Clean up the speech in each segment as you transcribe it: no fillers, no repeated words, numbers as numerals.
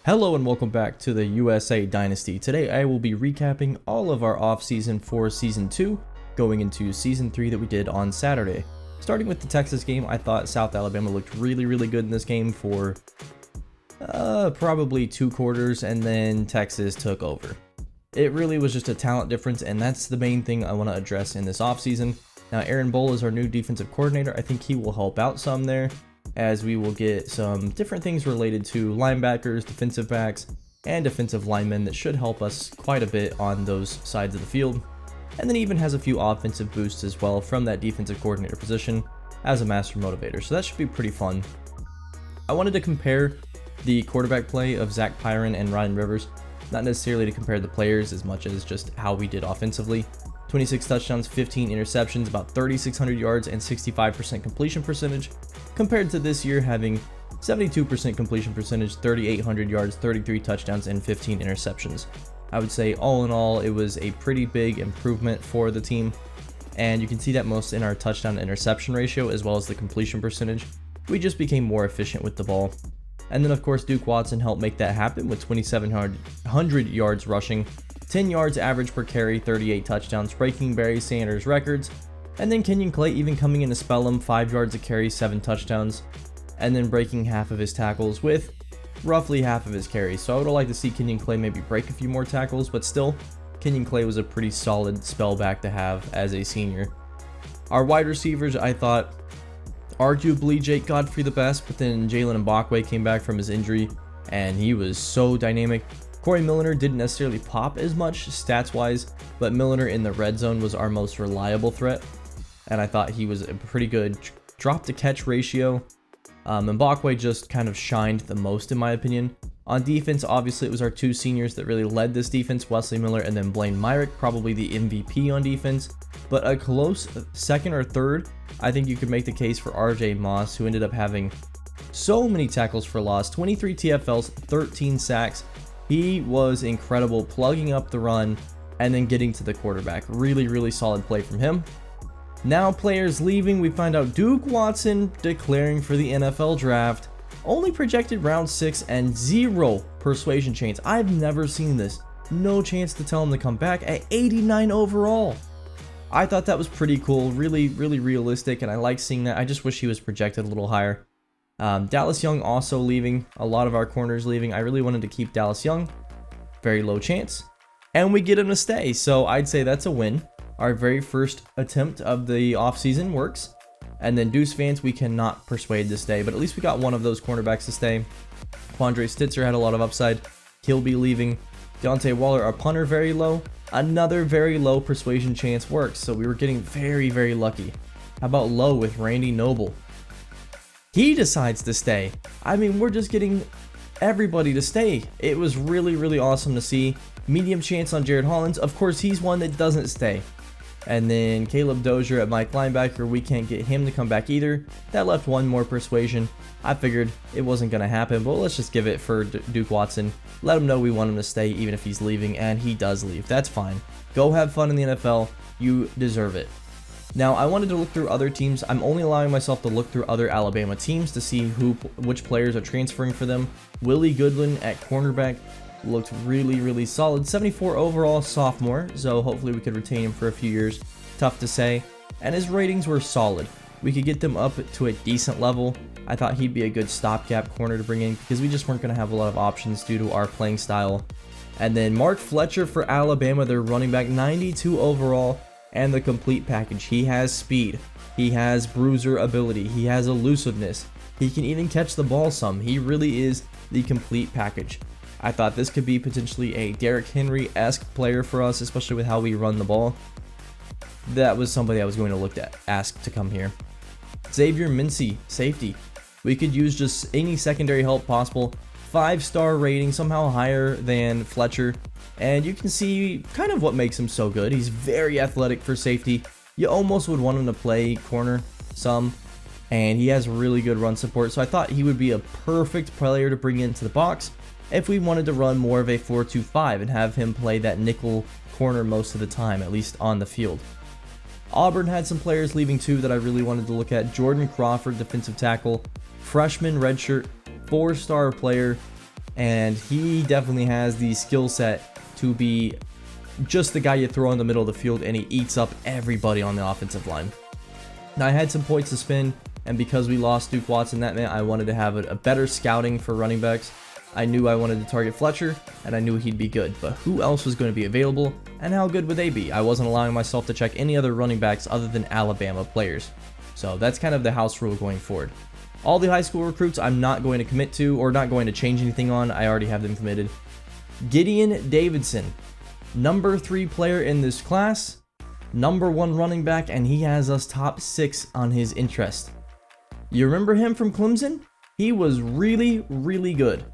Hello and welcome back to the USA Dynasty. Today I will be recapping all of our off-season for Season 2, going into Season 3 that we did on Saturday. Starting with the Texas game, I thought South Alabama looked really good in this game for probably 2 quarters, and then Texas took over. It really was just a talent difference, and that's the main thing I want to address in this offseason. Now Aaron Bull is our new defensive coordinator. I think he will help out some there, as we will get some different things related to linebackers, defensive backs, and defensive linemen that should help us quite a bit on those sides of the field. And then he even has a few offensive boosts as well from that defensive coordinator position as a master motivator, so that should be pretty fun. I wanted to compare the quarterback play of Zach Pyron and Ryan Rivers, not necessarily to compare the players as much as just how we did offensively. 26 touchdowns, 15 interceptions, about 3,600 yards, and 65% completion percentage, compared to this year having 72% completion percentage, 3,800 yards, 33 touchdowns, and 15 interceptions. I would say all in all, it was a pretty big improvement for the team, and you can see that most in our touchdown to interception ratio as well as the completion percentage. We just became more efficient with the ball. And then of course Duke Watson helped make that happen with 2,700 yards rushing, 10 yards average per carry, 38 touchdowns, breaking Barry Sanders' records. And then Kenyon Clay even coming in to spell him, 5 yards a carry, 7 touchdowns, and then breaking half of his tackles with roughly half of his carries. So I would like to see Kenyon Clay maybe break a few more tackles, but still, Kenyon Clay was a pretty solid spell back to have as a senior. Our wide receivers, I thought, arguably Jake Godfrey the best, but then Jalen Mbakwe came back from his injury, and he was so dynamic. Corey Milliner didn't necessarily pop as much stats-wise, but Milliner in the red zone was our most reliable threat, and I thought he was a pretty good drop-to-catch ratio. Mbakwe just kind of shined the most in my opinion. On defense, obviously it was our 2 seniors that really led this defense, Wesley Miller and then Blaine Myrick, probably the MVP on defense. But a close second or third, I think you could make the case for RJ Moss, who ended up having so many tackles for loss, 23 TFLs, 13 sacks. He was incredible, plugging up the run and then getting to the quarterback. Really solid play from him. Now players leaving, we find out Duke Watson declaring for the NFL draft. Only projected round 6 and 0 persuasion chance. I've never seen this. No chance to tell him to come back at 89 overall. I thought that was pretty cool, really realistic, and I like seeing that. I just wish he was projected a little higher. Dallas Young also leaving, a lot of our corners leaving. I really wanted to keep Dallas Young, very low chance, and we get him to stay, so I'd say that's a win. Our very first attempt of the offseason works. And then Deuce Vance, we cannot persuade to stay, but at least we got one of those cornerbacks to stay. Quandre Stitzer had a lot of upside. He'll be leaving. Deontay Waller, our punter, very low. Another very low persuasion chance works, so we were getting very lucky. How about low with Randy Noble? He decides to stay. I mean, we're just getting everybody to stay. It was really awesome to see. Medium chance on Jared Hollins. Of course, he's one that doesn't stay. And then Caleb Dozier at Mike linebacker, we can't get him to come back either. That left one more persuasion. I figured it wasn't going to happen, but let's just give it for Duke Watson. Let him know we want him to stay even if he's leaving, and he does leave. That's fine. Go have fun in the NFL. You deserve it. Now, I wanted to look through other teams. I'm only allowing myself to look through other Alabama teams to see which players are transferring for them. Willie Goodwin at cornerback looked really solid. 74 overall, sophomore, so hopefully we could retain him for a few years. Tough to say. And his ratings were solid. We could get them up to a decent level. I thought he'd be a good stopgap corner to bring in because we just weren't going to have a lot of options due to our playing style. And then Mark Fletcher for Alabama, their running back, 92 overall, and the complete package. He has speed, he has bruiser ability, he has elusiveness, he can even catch the ball some. He really is the complete package. I thought this could be potentially a Derrick Henry-esque player for us, especially with how we run the ball. That was somebody I was going to ask to come here. Xavier Mincy, safety. We could use just any secondary help possible. 5-star rating, somehow higher than Fletcher. And you can see kind of what makes him so good. He's very athletic for safety. You almost would want him to play corner some. And he has really good run support. So I thought he would be a perfect player to bring into the box if we wanted to run more of a 4-2-5 and have him play that nickel corner most of the time, at least on the field. Auburn had some players leaving too that I really wanted to look at. Jordan Crawford, defensive tackle, freshman redshirt, 4-star player. and he definitely has the skill set to be just the guy you throw in the middle of the field and he eats up everybody on the offensive line. Now, I had some points to spend, and because we lost Duke Watson, that meant I wanted to have a better scouting for running backs. I knew I wanted to target Fletcher, and I knew he'd be good, but who else was going to be available, and how good would they be? I wasn't allowing myself to check any other running backs other than Alabama players. So that's kind of the house rule going forward. All the high school recruits I'm not going to commit to, or not going to change anything on. I already have them committed. Gideon Davidson, number 3 player in this class, number 1 running back, and he has us top 6 on his interest. You remember him from Clemson? He was really, really good.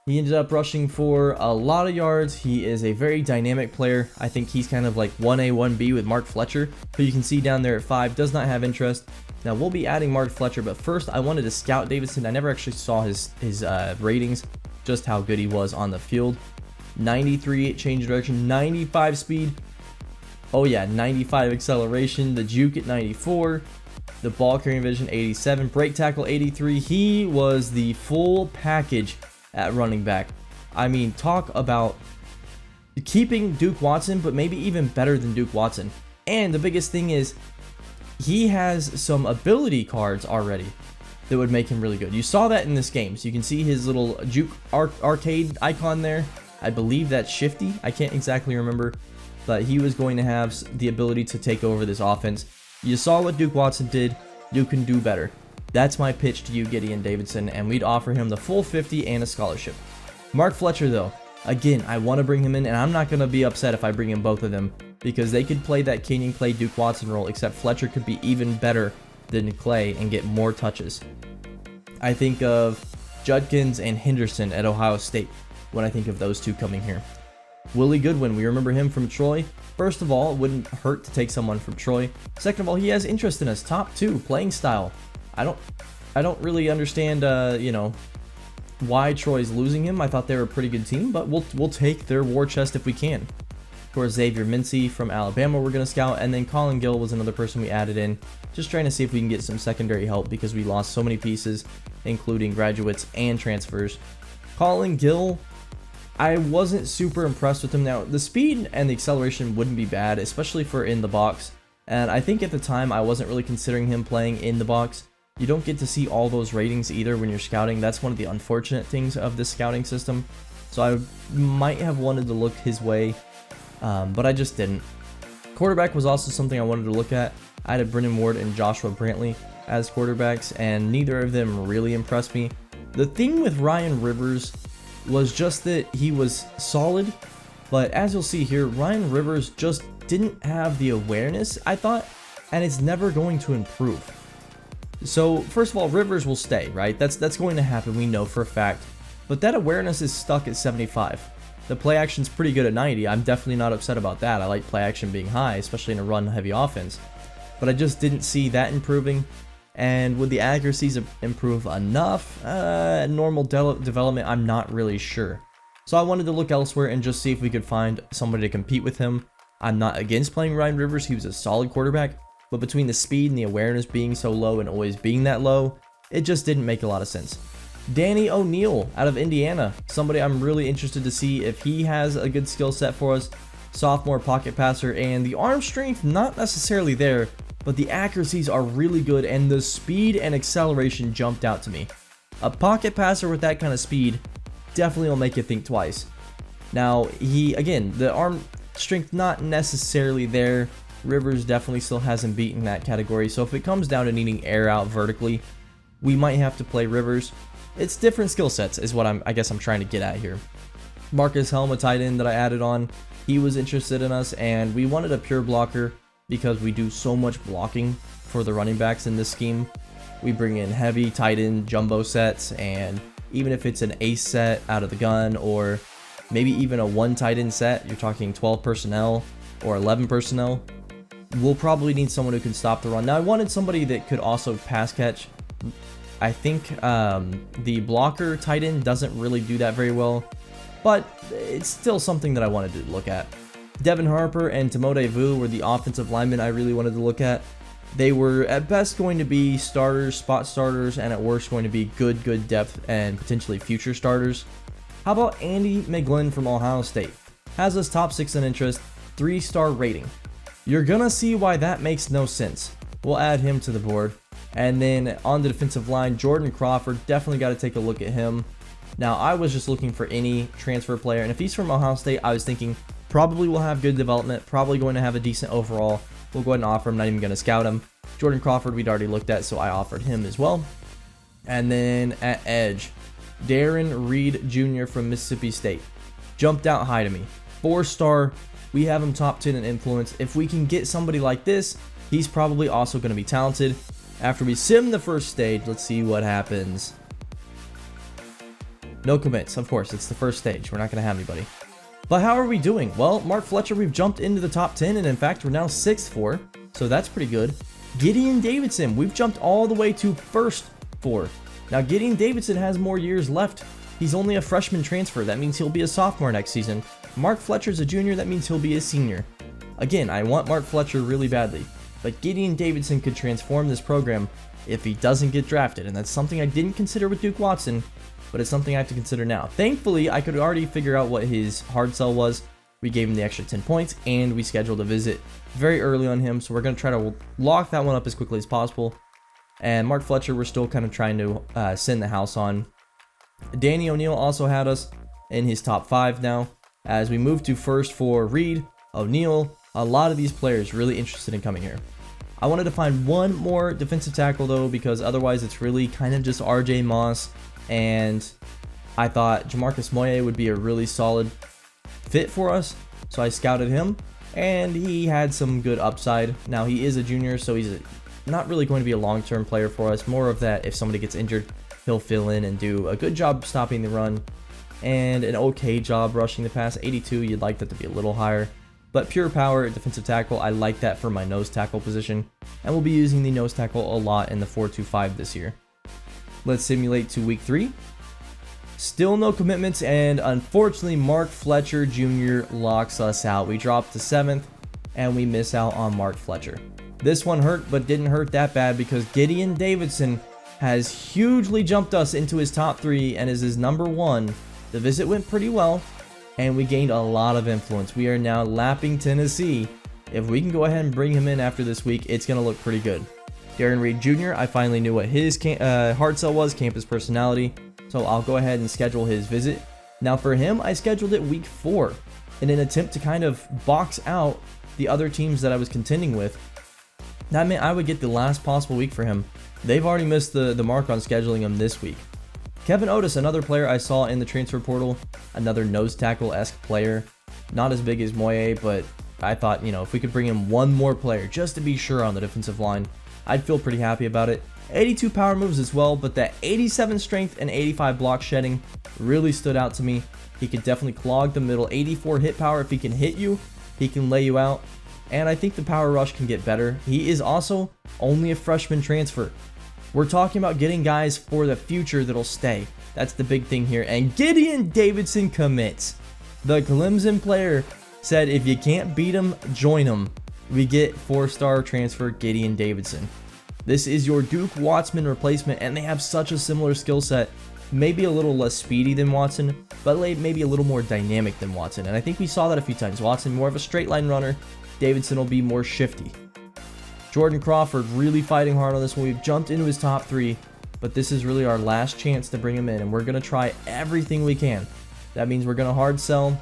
He ended up rushing for a lot of yards. He is a very dynamic player. I think he's kind of like 1A, 1B with Mark Fletcher, who you can see down there at 5, does not have interest. Now, we'll be adding Mark Fletcher, but first I wanted to scout Davidson. I never actually saw his ratings, just how good he was on the field. 93 change direction, 95 speed. Oh yeah, 95 acceleration, the juke at 94, the ball carrying vision 87, break tackle 83. He was the full package at running back. I mean, talk about keeping Duke Watson, but maybe even better than Duke Watson. And the biggest thing is, he has some ability cards already that would make him really good. You saw that in this game. So you can see his little juke arcade icon there. I believe that's Shifty. I can't exactly remember, but he was going to have the ability to take over this offense. You saw what Duke Watson did. You can do better. That's my pitch to you, Gideon Davidson, and we'd offer him the full 50 and a scholarship. Mark Fletcher, though, again, I want to bring him in, and I'm not going to be upset if I bring in both of them, because they could play that Kenyon Clay Duke Watson role, except Fletcher could be even better than Clay and get more touches. I think of Judkins and Henderson at Ohio State when I think of those two coming here. Willie Goodwin, we remember him from Troy. First of all, it wouldn't hurt to take someone from Troy. Second of all, he has interest in us. Top 2, playing style. I don't really understand, why Troy's losing him. I thought they were a pretty good team, but we'll take their war chest if we can. Of course, Xavier Mincy from Alabama we're going to scout, and then Colin Gill was another person we added in, just trying to see if we can get some secondary help because we lost so many pieces, including graduates and transfers. Colin Gill, I wasn't super impressed with him. Now, the speed and the acceleration wouldn't be bad, especially for in the box, and I think at the time I wasn't really considering him playing in the box. You don't get to see all those ratings either when you're scouting. That's one of the unfortunate things of this scouting system. So I might have wanted to look his way, but I just didn't. Quarterback was also something I wanted to look at. I had Brennan Ward and Joshua Brantley as quarterbacks, and neither of them really impressed me. The thing with Ryan Rivers was just that he was solid, but as you'll see here, Ryan Rivers just didn't have the awareness, I thought, and it's never going to improve. So first of all, Rivers will stay, right? That's going to happen, we know for a fact. But that awareness is stuck at 75. The play action's pretty good at 90. I'm definitely not upset about that. I like play action being high, especially in a run-heavy offense. But I just didn't see that improving. And would the accuracies improve enough? Normal development, I'm not really sure. So I wanted to look elsewhere and just see if we could find somebody to compete with him. I'm not against playing Ryan Rivers. He was a solid quarterback. But between the speed and the awareness being so low and always being that low, it just didn't make a lot of sense. Danny O'Neal out of Indiana, somebody I'm really interested to see if he has a good skill set for us. Sophomore pocket passer, and the arm strength not necessarily there, but the accuracies are really good and the speed and acceleration jumped out to me. A pocket passer with that kind of speed definitely will make you think twice. Now, again, the arm strength not necessarily there. Rivers definitely still hasn't beaten that category, so if it comes down to needing air out vertically, we might have to play Rivers. It's different skill sets is what I guess I'm trying to get at here. Marcus Helm, a tight end that I added on, he was interested in us, and we wanted a pure blocker because we do so much blocking for the running backs in this scheme. We bring in heavy tight end jumbo sets, and even if it's an ace set out of the gun, or maybe even a one tight end set, you're talking 12 personnel or 11 personnel, we'll probably need someone who can stop the run. Now, I wanted somebody that could also pass catch. I think the blocker tight end doesn't really do that very well, but it's still something that I wanted to look at. Devin Harper and Timotei Vu were the offensive linemen I really wanted to look at. They were at best going to be starters, spot starters, and at worst going to be good depth and potentially future starters. How about Andy McGlynn from Ohio State? Has us top 6 in interest, 3-star rating. You're gonna see why that makes no sense. We'll add him to the board. And then on the defensive line, Jordan Crawford, definitely got to take a look at him. Now, I was just looking for any transfer player, and if he's from Ohio State, I was thinking probably will have good development, probably going to have a decent overall. We'll go ahead and offer him, not even going to scout him. Jordan Crawford, we'd already looked at, so I offered him as well. And then at edge, Darren Reed Jr. from Mississippi State. Jumped out high to me. 4-star, we have him top 10 in influence. If we can get somebody like this, he's probably also going to be talented. After we sim the first stage, let's see what happens. No commits, of course, it's the first stage. We're not going to have anybody. But how are we doing? Well, Mark Fletcher, we've jumped into the top 10, and in fact, we're now 6th for, so that's pretty good. Gideon Davidson, we've jumped all the way to 1st for. Now, Gideon Davidson has more years left. He's only a freshman transfer. That means he'll be a sophomore next season. Mark Fletcher's a junior. That means he'll be a senior. Again, I want Mark Fletcher really badly, but Gideon Davidson could transform this program if he doesn't get drafted, and that's something I didn't consider with Duke Watson, but it's something I have to consider now. Thankfully, I could already figure out what his hard sell was. We gave him the extra 10 points, and we scheduled a visit very early on him, so we're going to try to lock that one up as quickly as possible. And Mark Fletcher, we're still kind of trying to send the house on. Danny O'Neal also had us in his top 5 now. As we move to 1st for Reed, O'Neal, a lot of these players really interested in coming here. I wanted to find one more defensive tackle though, because otherwise it's really kind of just RJ Moss, and I thought Jamarcus Moye would be a really solid fit for us, so I scouted him, and he had some good upside. Now, he is a junior, so he's not really going to be a long-term player for us. More of that, if somebody gets injured, he'll fill in and do a good job stopping the run and an okay job rushing the pass. 82, you'd like that to be a little higher. But pure power defensive tackle, I like that for my nose tackle position, and we'll be using the nose tackle a lot in the 4-2-5 this year. Let's simulate to week 3. Still no commitments, and unfortunately Mark Fletcher Jr. locks us out. We drop to 7th, and we miss out on Mark Fletcher. This one hurt, but didn't hurt that bad because Gideon Davidson has hugely jumped us into his top 3 and is his number 1. The visit went pretty well, and we gained a lot of influence. We are now lapping Tennessee. If we can go ahead and bring him in after this week, it's going to look pretty good. Darren Reed Jr., I finally knew what his hard sell was, campus personality, so I'll go ahead and schedule his visit. Now for him, I scheduled it week 4 in an attempt to kind of box out the other teams that I was contending with. That meant I would get the last possible week for him. They've already missed the mark on scheduling him this week. Kevin Otis, another player I saw in the transfer portal, another nose tackle-esque player. Not as big as Moye, but I thought, if we could bring in one more player just to be sure on the defensive line, I'd feel pretty happy about it. 82 power moves as well, but that 87 strength and 85 block shedding really stood out to me. He could definitely clog the middle. 84 hit power. If he can hit you, he can lay you out. And I think the power rush can get better. He is also only a freshman transfer. We're talking about getting guys for the future that'll stay. That's the big thing here. And Gideon Davidson commits. The Clemson player said, if you can't beat him, join him. We get 4-star transfer Gideon Davidson. This is your Duke Watson replacement, and they have such a similar skill set. Maybe a little less speedy than Watson, but maybe a little more dynamic than Watson. And I think we saw that a few times. Watson more of a straight line runner. Davidson will be more shifty. Jordan Crawford really fighting hard on this one. We've jumped into his top 3, but this is really our last chance to bring him in, and we're going to try everything we can. That means we're going to hard sell.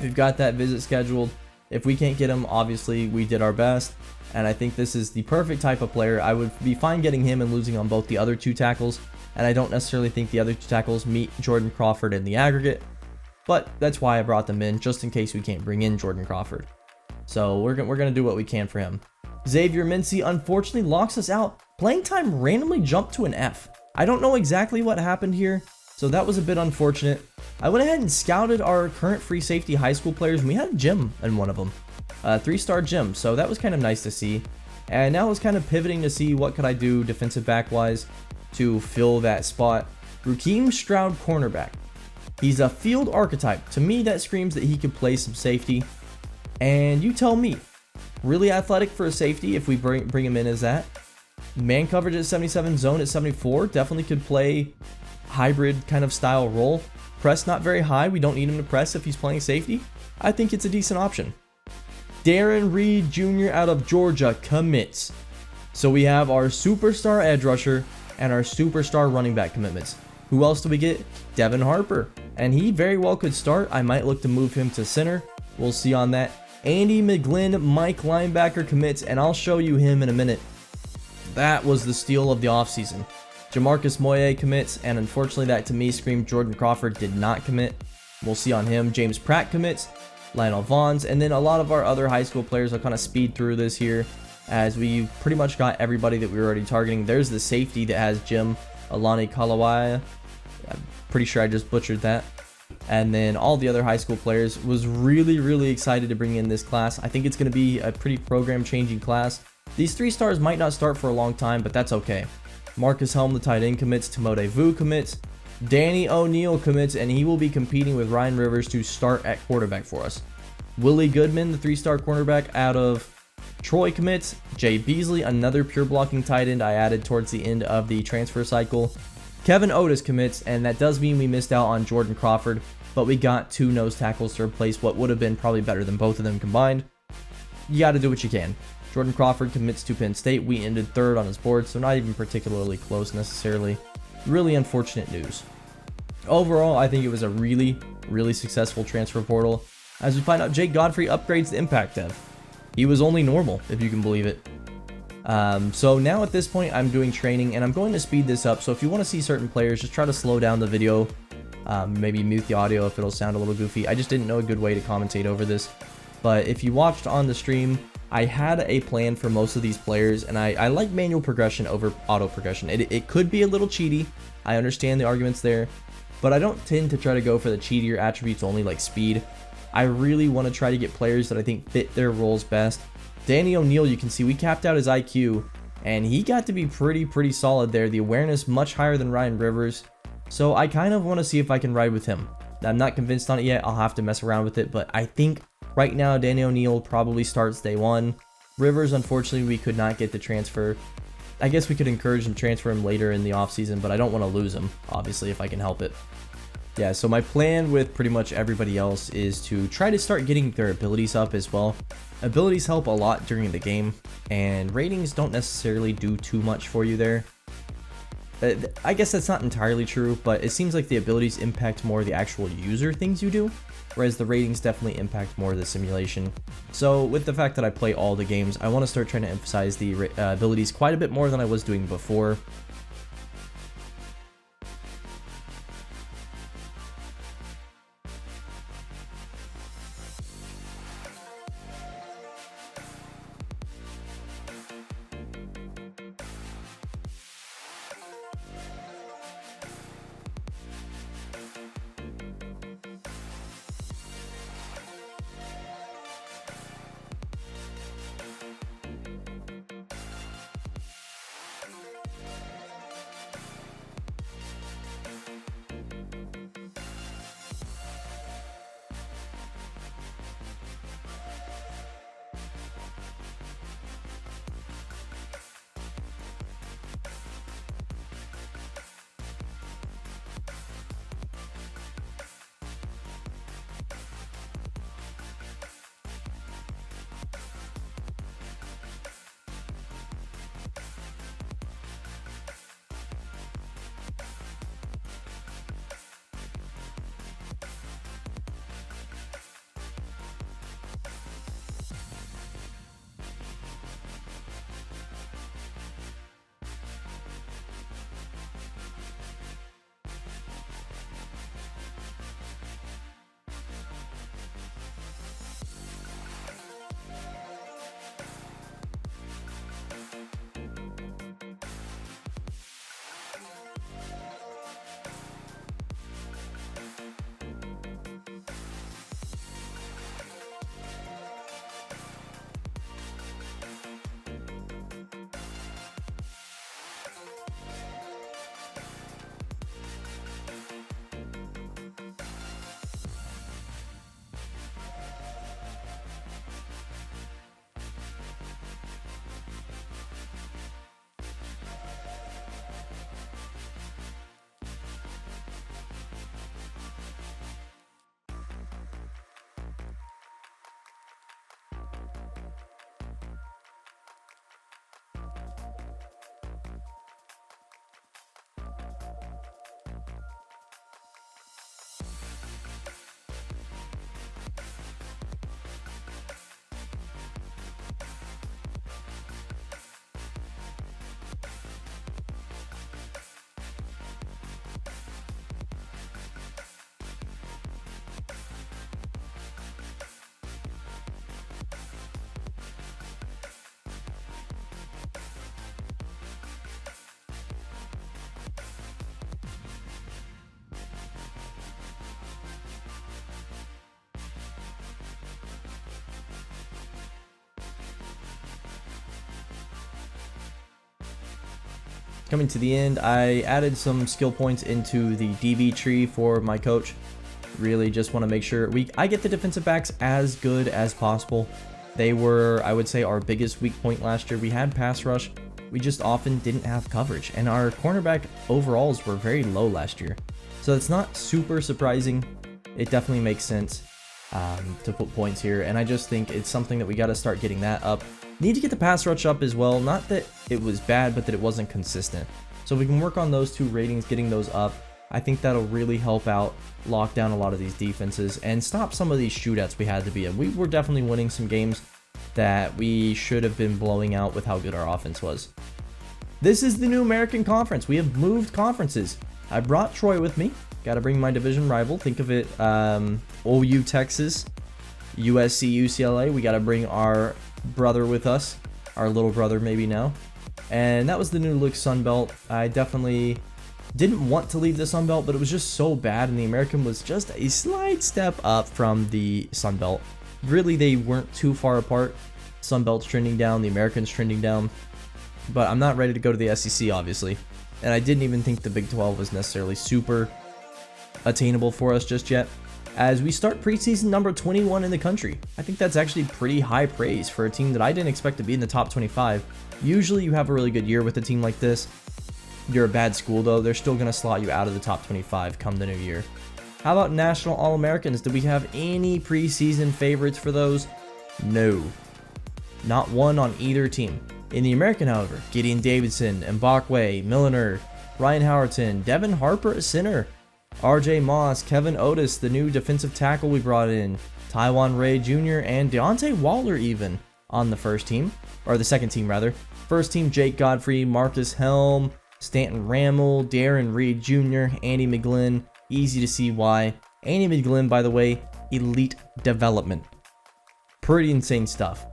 We've got that visit scheduled. If we can't get him, obviously we did our best, and I think this is the perfect type of player. I would be fine getting him and losing on both the other 2 tackles, and I don't necessarily think the other 2 tackles meet Jordan Crawford in the aggregate, but that's why I brought them in, just in case we can't bring in Jordan Crawford. So we're going to do what we can for him. Xavier Mincy unfortunately locks us out. Playing time randomly jumped to an F. I don't know exactly what happened here, so that was a bit unfortunate. I went ahead and scouted our current free safety high school players, and we had Jim in one of them. 3-star Jim, so that was kind of nice to see. And now I was kind of pivoting to see what could I do defensive back-wise to fill that spot. Rakeem Stroud, cornerback. He's a field archetype. To me, that screams that he could play some safety. And you tell me, really athletic for a safety if we bring him in as that. Man coverage at 77, zone at 74, definitely could play hybrid kind of style role. Press not very high. We don't need him to press if he's playing safety. I think it's a decent option. Darren Reed Jr. out of Georgia commits. So we have our superstar edge rusher and our superstar running back commitments. Who else do we get? Devin Harper. And he very well could start. I might look to move him to center. We'll see on that. Andy McGlynn, Mike linebacker commits, and I'll show you him in a minute. That was the steal of the offseason. Jamarcus Moye commits, and unfortunately that to me screamed Jordan Crawford did not commit. We'll see on him. James Pratt commits, Lionel Vaughns, and then a lot of our other high school players. I'll kind of speed through this here as we pretty much got everybody that we were already targeting. There's the safety that has Jim Alani Kalawaya. I'm pretty sure I just butchered that. And then all the other high school players. Was really excited to bring in this class. I think it's going to be a pretty program changing class. These 3 stars might not start for a long time, but that's okay. Marcus Helm, the tight end, commits. Timode Vu commits. Danny O'Neal commits, and he will be competing with Ryan Rivers to start at quarterback for us. Willie Goodman, the 3-star cornerback out of Troy, commits. Jay Beasley, another pure blocking tight end I added towards the end of the transfer cycle. Kevin Otis commits, and that does mean we missed out on Jordan Crawford, but we got 2 nose tackles to replace what would have been probably better than both of them combined. You got to do what you can. Jordan Crawford commits to Penn State. We ended 3rd on his board, so not even particularly close necessarily. Really unfortunate news. Overall, I think it was a really successful transfer portal. As we find out, Jake Godfrey upgrades the impact dev. He was only normal, if you can believe it. So now at this point, I'm doing training, and I'm going to speed this up. So if you want to see certain players, just try to slow down the video. Maybe mute the audio if it'll sound a little goofy. I just didn't know a good way to commentate over this. But if you watched on the stream, I had a plan for most of these players, and I like manual progression over auto progression. It could be a little cheaty. I understand the arguments there, but I don't tend to try to go for the cheatier attributes only, like speed. I really want to try to get players that I think fit their roles best. Danny O'Neal, you can see we capped out his IQ, and he got to be pretty solid there. The awareness much higher than Ryan Rivers, so I kind of want to see if I can ride with him. Now, I'm not convinced on it yet. I'll have to mess around with it, but I think right now Danny O'Neal probably starts day 1. Rivers, unfortunately, we could not get the transfer. I guess we could encourage him to transfer him later in the offseason, but I don't want to lose him, obviously, if I can help it. Yeah, so my plan with pretty much everybody else is to try to start getting their abilities up as well. Abilities help a lot during the game, and ratings don't necessarily do too much for you there. I guess that's not entirely true, but it seems like the abilities impact more the actual user things you do, whereas the ratings definitely impact more the simulation. So with the fact that I play all the games, I want to start trying to emphasize the abilities quite a bit more than I was doing before. Coming to the end, I added some skill points into the DB tree for my coach. Really just want to make sure I get the defensive backs as good as possible. They were, I would say, our biggest weak point last year. We had pass rush. We just often didn't have coverage. And our cornerback overalls were very low last year. So it's not super surprising. It definitely makes sense to put points here. And I just think it's something that we got to start getting that up. Need to get the pass rush up as well. Not that it was bad, but that it wasn't consistent. So we can work on those two ratings, getting those up. I think that'll really help out, lock down a lot of these defenses, and stop some of these shootouts we had to be in. We were definitely winning some games that we should have been blowing out with how good our offense was. This is the new American Conference. We have moved conferences. I brought Troy with me. Got to bring my division rival. Think of it, OU Texas, USC UCLA. We got to bring our brother with us, our little brother maybe now. And that was the new look Sun Belt. I definitely didn't want to leave the Sun Belt, but it was just so bad, and the American was just a slight step up from the Sun Belt. Really, they weren't too far apart. Sun Belt's trending down, the American's trending down, but I'm not ready to go to the SEC, obviously, and I didn't even think the Big 12 was necessarily super attainable for us just yet. As we start preseason number 21 in the country, I think that's actually pretty high praise for a team that I didn't expect to be in the top 25. Usually you have a really good year with a team like this. You're a bad school though, they're still going to slot you out of the top 25 come the new year. How about National All-Americans? Do we have any preseason favorites for those? No. Not one on either team. In the American, however, Gideon Davidson, Mbakwe, Milliner, Ryan Howerton, Devin Harper at center, RJ Moss, Kevin Otis, the new defensive tackle we brought in, Tywan Ray Jr., and Deontay Waller even on the first team, or the second team rather. First team, Jake Godfrey, Marcus Helm, Stanton Rammel, Darren Reed Jr., Andy McGlynn. Easy to see why. Andy McGlynn, by the way, elite development. Pretty insane stuff.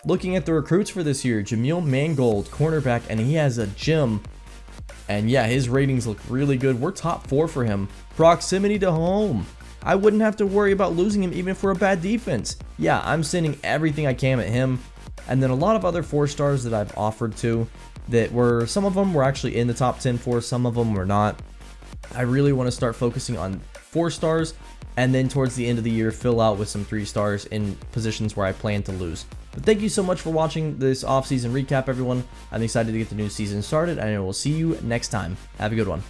Looking at the recruits for this year, Jameel Mangold, cornerback, and he has a gym. And yeah, his ratings look really good. We're top 4 for him. Proximity to home. I wouldn't have to worry about losing him even for a bad defense. Yeah, I'm sending everything I can at him. And then a lot of other 4-stars that I've offered to that were, some of them were actually in the top 10 for, some of them were not. I really want to start focusing on 4-stars and then towards the end of the year fill out with some 3-stars in positions where I plan to lose. But thank you so much for watching this offseason recap, everyone. I'm excited to get the new season started, and I will see you next time. Have a good one.